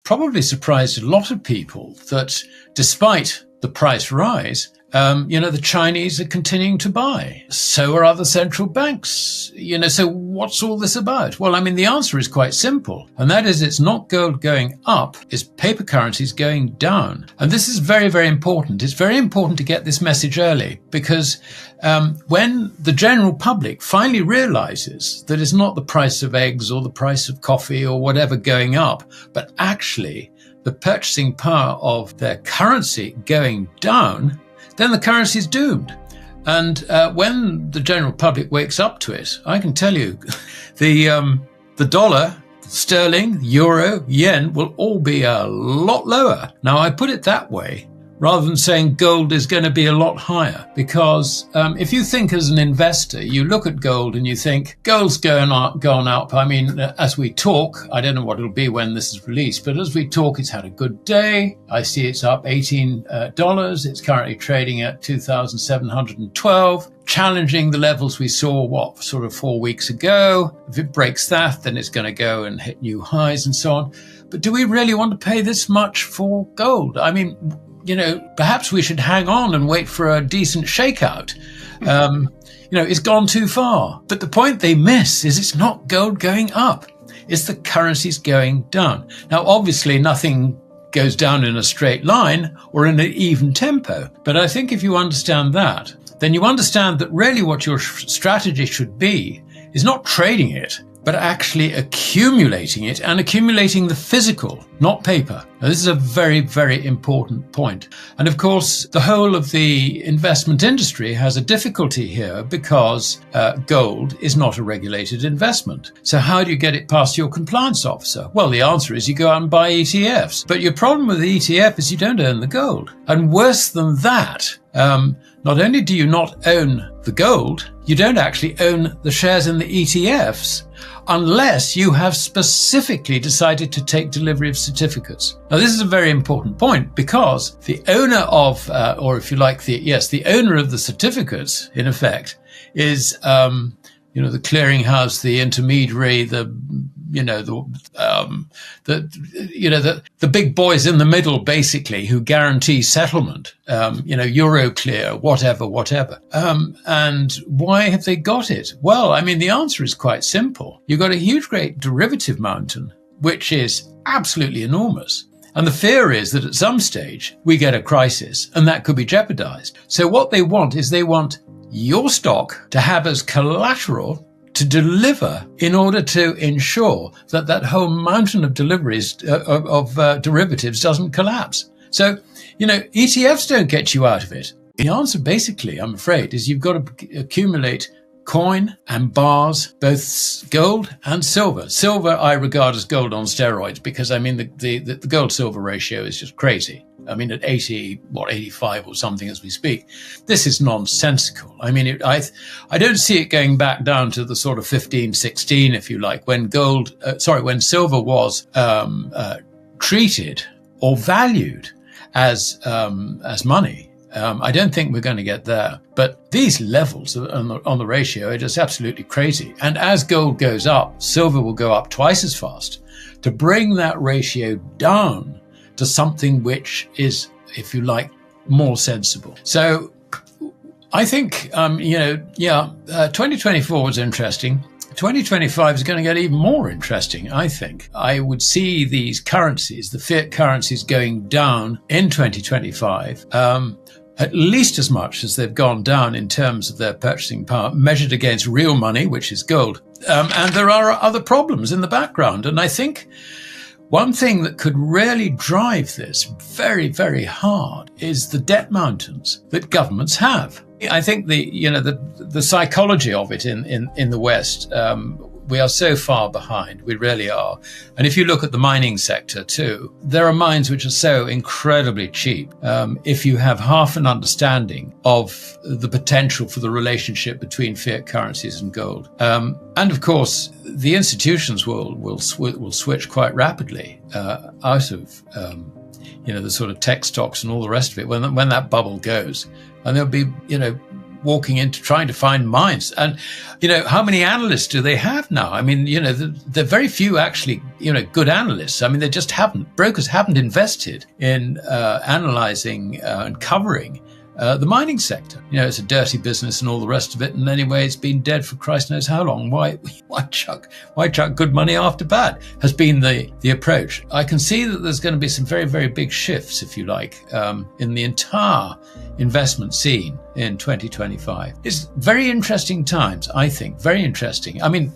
probably surprised a lot of people that despite the price rise, the Chinese are continuing to buy. So are other central banks. So what's all this about? Well, the answer is quite simple. And that is, it's not gold going up, it's paper currencies going down. And this is very, very important. It's very important to get this message early because when the general public finally realizes that it's not the price of eggs or the price of coffee or whatever going up, but actually the purchasing power of their currency going down, then the currency is doomed. And when the general public wakes up to it, I can tell you, the dollar, sterling, euro, yen will all be a lot lower. Now, I put it that way rather than saying gold is going to be a lot higher, because if you think as an investor, you look at gold and you think gold's gone up. As we talk, I don't know what it'll be when this is released, but as we talk, it's had a good day. I see it's up $18. It's currently trading at 2,712, challenging the levels we saw, 4 weeks ago. If it breaks that, then it's going to go and hit new highs and so on. But do we really want to pay this much for gold? Perhaps we should hang on and wait for a decent shakeout. It's gone too far. But the point they miss is it's not gold going up. It's the currencies going down. Now, obviously, nothing goes down in a straight line or in an even tempo. But I think if you understand that, then you understand that really what your strategy should be is not trading it, but actually accumulating it and accumulating the physical, not paper. Now, this is a very, very important point. And of course, the whole of the investment industry has a difficulty here because gold is not a regulated investment. So how do you get it past your compliance officer? Well, the answer is you go out and buy ETFs. But your problem with the ETF is you don't own the gold. And worse than that, not only do you not own the gold, you don't actually own the shares in the ETFs unless you have specifically decided to take delivery of certificates. Now, this is a very important point because the owner of, the owner of the certificates, in effect, is, the clearinghouse, the intermediary, the big boys in the middle, basically, who guarantee settlement, Euroclear, whatever. And why have they got it? Well, the answer is quite simple. You've got a huge, great derivative mountain, which is absolutely enormous. And the fear is that at some stage we get a crisis and that could be jeopardized. So what they want is your stock to have as collateral to deliver in order to ensure that whole mountain of deliveries of derivatives doesn't collapse. So, ETFs don't get you out of it. The answer basically, I'm afraid, is you've got to accumulate coin and bars, both gold and silver. Silver I regard as gold on steroids because, the gold-silver ratio is just crazy. At 85 or something as we speak. This is nonsensical. I don't see it going back down to the sort of 15, 16, if you like, when when silver was treated or valued as money. I don't think we're going to get there. But these levels on the ratio are just absolutely crazy. And as gold goes up, silver will go up twice as fast to bring that ratio down to something which is, if you like, more sensible. So I think, 2024 was interesting. 2025 is going to get even more interesting, I think. I would see these currencies, the fiat currencies, going down in 2025, at least as much as they've gone down in terms of their purchasing power, measured against real money, which is gold. And there are other problems in the background. And I think one thing that could really drive this very, very hard is the debt mountains that governments have. I think the psychology of it in the West, we are so far behind. We really are. And if you look at the mining sector too, there are mines which are so incredibly cheap. If you have half an understanding of the potential for the relationship between fiat currencies and gold, and of course the institutions will switch quite rapidly out of the sort of tech stocks and all the rest of it when that bubble goes, and there'll be walking into trying to find mines. And, how many analysts do they have now? I mean, there are very few actually, good analysts. I mean, brokers haven't invested in analyzing and covering the mining sector. It's a dirty business and all the rest of it. And anyway, it's been dead for Christ knows how long. Why chuck good money after bad has been the approach. I can see that there's going to be some very, very big shifts, if you like, in the entire investment scene in 2025. It's very interesting times, I think, very interesting. I mean,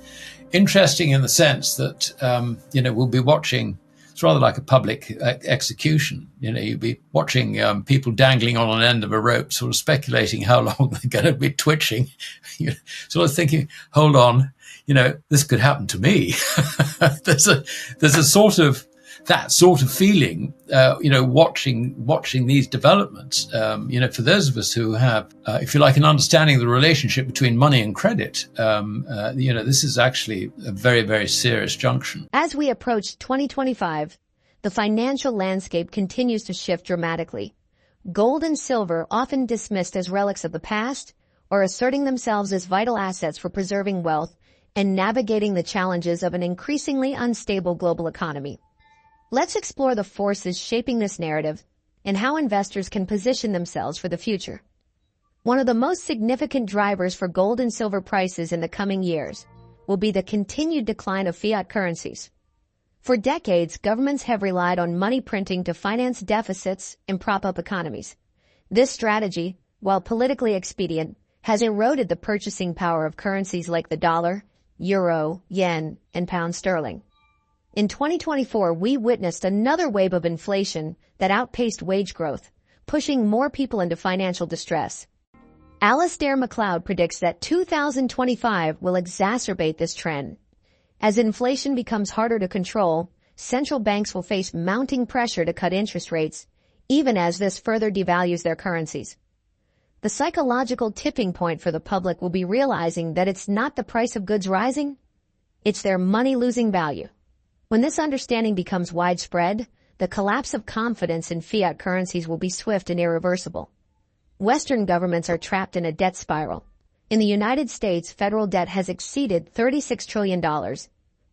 interesting in the sense that, we'll be watching. It's rather like a public execution. You'll be watching people dangling on an end of a rope, sort of speculating how long they're going to be twitching. Sort of thinking, hold on, this could happen to me. There's a sort of that sort of feeling, watching these developments. For those of us who have, if you like, an understanding of the relationship between money and credit, this is actually a very, very serious junction. As we approach 2025, the financial landscape continues to shift dramatically. Gold and silver, often dismissed as relics of the past, are asserting themselves as vital assets for preserving wealth and navigating the challenges of an increasingly unstable global economy. Let's explore the forces shaping this narrative and how investors can position themselves for the future. One of the most significant drivers for gold and silver prices in the coming years will be the continued decline of fiat currencies. For decades, governments have relied on money printing to finance deficits and prop up economies. This strategy, while politically expedient, has eroded the purchasing power of currencies like the dollar, euro, yen, and pound sterling. In 2024, we witnessed another wave of inflation that outpaced wage growth, pushing more people into financial distress. Alasdair Macleod predicts that 2025 will exacerbate this trend. As inflation becomes harder to control, central banks will face mounting pressure to cut interest rates, even as this further devalues their currencies. The psychological tipping point for the public will be realizing that it's not the price of goods rising, it's their money losing value. When this understanding becomes widespread, the collapse of confidence in fiat currencies will be swift and irreversible. Western governments are trapped in a debt spiral. In the United States, federal debt has exceeded $36 trillion,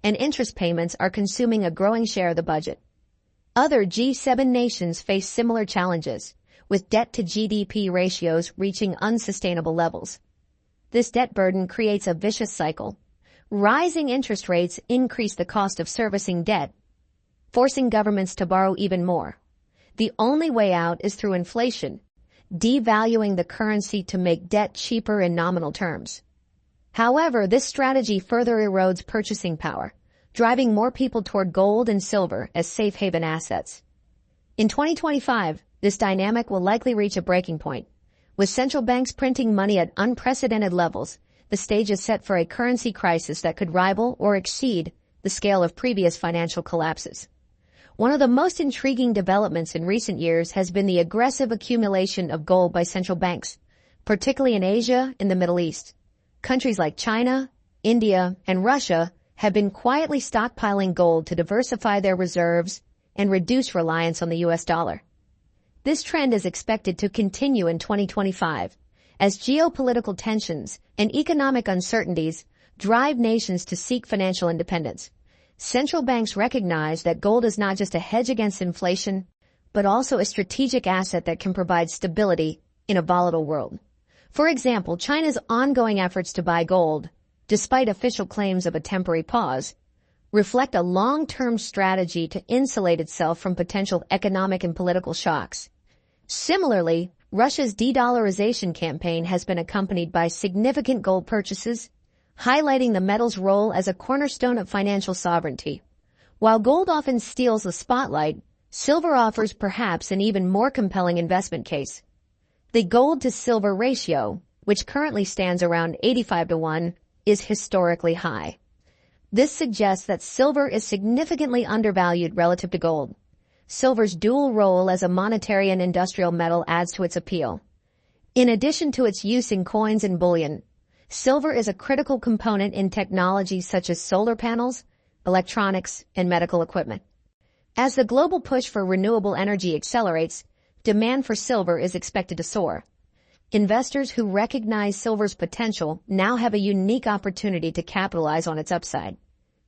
and interest payments are consuming a growing share of the budget. Other G7 nations face similar challenges, with debt-to-GDP ratios reaching unsustainable levels. This debt burden creates a vicious cycle. Rising interest rates increase the cost of servicing debt, forcing governments to borrow even more. The only way out is through inflation, devaluing the currency to make debt cheaper in nominal terms. However, this strategy further erodes purchasing power, driving more people toward gold and silver as safe haven assets. In 2025, this dynamic will likely reach a breaking point. With central banks printing money at unprecedented levels, the stage is set for a currency crisis that could rival or exceed the scale of previous financial collapses. One of the most intriguing developments in recent years has been the aggressive accumulation of gold by central banks, particularly in Asia and the Middle East. Countries like China, India, and Russia have been quietly stockpiling gold to diversify their reserves and reduce reliance on the US dollar. This trend is expected to continue in 2025, as geopolitical tensions and economic uncertainties drive nations to seek financial independence. Central banks recognize that gold is not just a hedge against inflation, but also a strategic asset that can provide stability in a volatile world. For example, China's ongoing efforts to buy gold, despite official claims of a temporary pause, reflect a long-term strategy to insulate itself from potential economic and political shocks. Similarly, Russia's de-dollarization campaign has been accompanied by significant gold purchases, highlighting the metal's role as a cornerstone of financial sovereignty. While gold often steals the spotlight, silver offers perhaps an even more compelling investment case. The gold-to-silver ratio, which currently stands around 85-1, is historically high. This suggests that silver is significantly undervalued relative to gold. Silver's dual role as a monetary and industrial metal adds to its appeal. In addition to its use in coins and bullion, silver is a critical component in technologies such as solar panels, electronics, and medical equipment. As the global push for renewable energy accelerates, demand for silver is expected to soar. Investors who recognize silver's potential now have a unique opportunity to capitalize on its upside.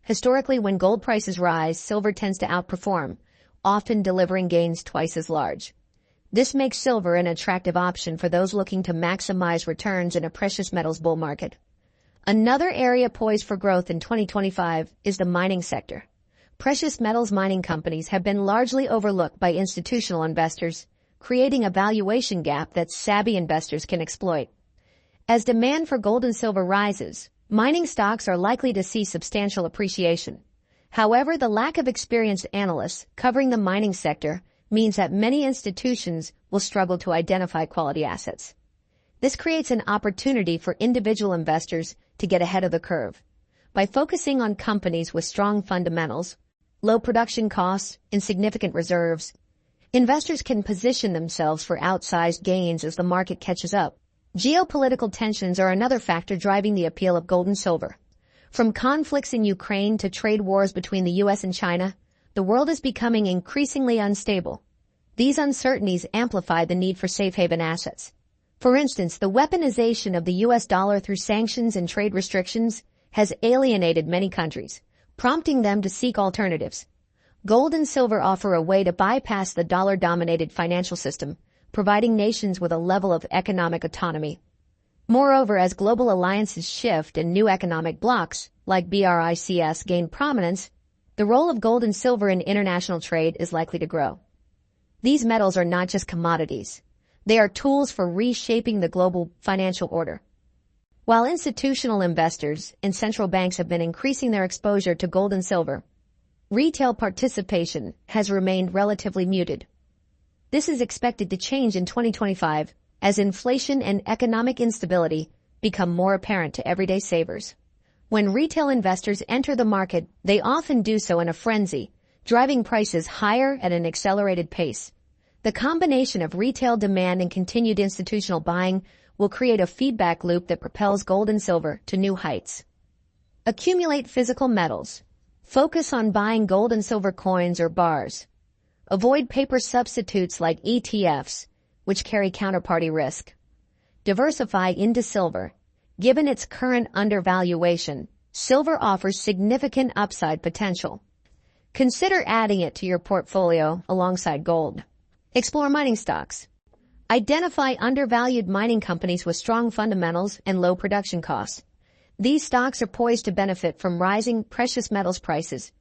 Historically, when gold prices rise, silver tends to outperform, often delivering gains twice as large. This makes silver an attractive option for those looking to maximize returns in a precious metals bull market. Another area poised for growth in 2025 is the mining sector. Precious metals mining companies have been largely overlooked by institutional investors, creating a valuation gap that savvy investors can exploit. As demand for gold and silver rises, mining stocks are likely to see substantial appreciation. However, the lack of experienced analysts covering the mining sector means that many institutions will struggle to identify quality assets. This creates an opportunity for individual investors to get ahead of the curve. By focusing on companies with strong fundamentals, low production costs, and significant reserves, investors can position themselves for outsized gains as the market catches up. Geopolitical tensions are another factor driving the appeal of gold and silver. From conflicts in Ukraine to trade wars between the U.S. and China, the world is becoming increasingly unstable. These uncertainties amplify the need for safe haven assets. For instance, the weaponization of the U.S. dollar through sanctions and trade restrictions has alienated many countries, prompting them to seek alternatives. Gold and silver offer a way to bypass the dollar-dominated financial system, providing nations with a level of economic autonomy. Moreover, as global alliances shift and new economic blocs, like BRICS, gain prominence, the role of gold and silver in international trade is likely to grow. These metals are not just commodities. They are tools for reshaping the global financial order. While institutional investors and central banks have been increasing their exposure to gold and silver, retail participation has remained relatively muted. This is expected to change in 2025 as inflation and economic instability become more apparent to everyday savers. When retail investors enter the market, they often do so in a frenzy, driving prices higher at an accelerated pace. The combination of retail demand and continued institutional buying will create a feedback loop that propels gold and silver to new heights. Accumulate physical metals. Focus on buying gold and silver coins or bars. Avoid paper substitutes like ETFs, which carry counterparty risk. Diversify into silver. Given its current undervaluation, silver offers significant upside potential. Consider adding it to your portfolio alongside gold. Explore mining stocks. Identify undervalued mining companies with strong fundamentals and low production costs. These stocks are poised to benefit from rising precious metals prices.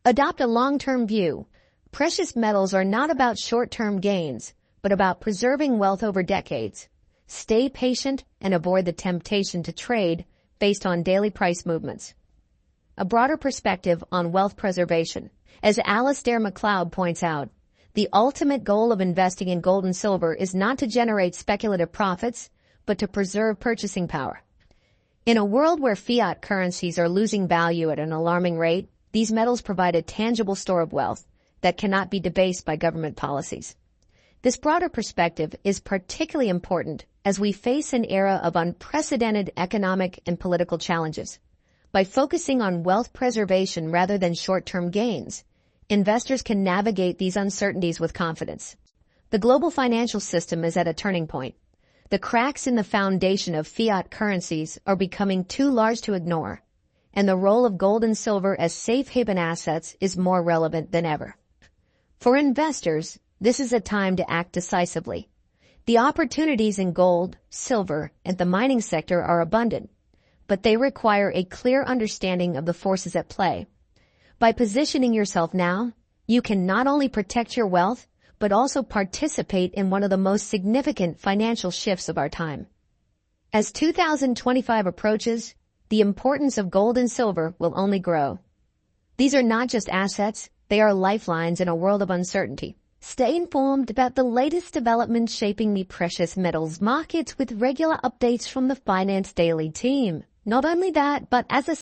Adopt a long-term view. Precious metals are not about short-term gains, but about preserving wealth over decades. Stay patient and avoid the temptation to trade based on daily price movements. A broader perspective on wealth preservation. As Alasdair Macleod points out, the ultimate goal of investing in gold and silver is not to generate speculative profits, but to preserve purchasing power. In a world where fiat currencies are losing value at an alarming rate, these metals provide a tangible store of wealth that cannot be debased by government policies. This broader perspective is particularly important as we face an era of unprecedented economic and political challenges. By focusing on wealth preservation rather than short-term gains, investors can navigate these uncertainties with confidence. The global financial system is at a turning point. The cracks in the foundation of fiat currencies are becoming too large to ignore, and the role of gold and silver as safe haven assets is more relevant than ever. For investors, this is a time to act decisively. The opportunities in gold, silver, and the mining sector are abundant, but they require a clear understanding of the forces at play. By positioning yourself now, you can not only protect your wealth, but also participate in one of the most significant financial shifts of our time. As 2025 approaches, the importance of gold and silver will only grow. These are not just assets, they are lifelines in a world of uncertainty. Stay informed about the latest developments shaping the precious metals markets with regular updates from the Finance Daily team. Not only that, but as a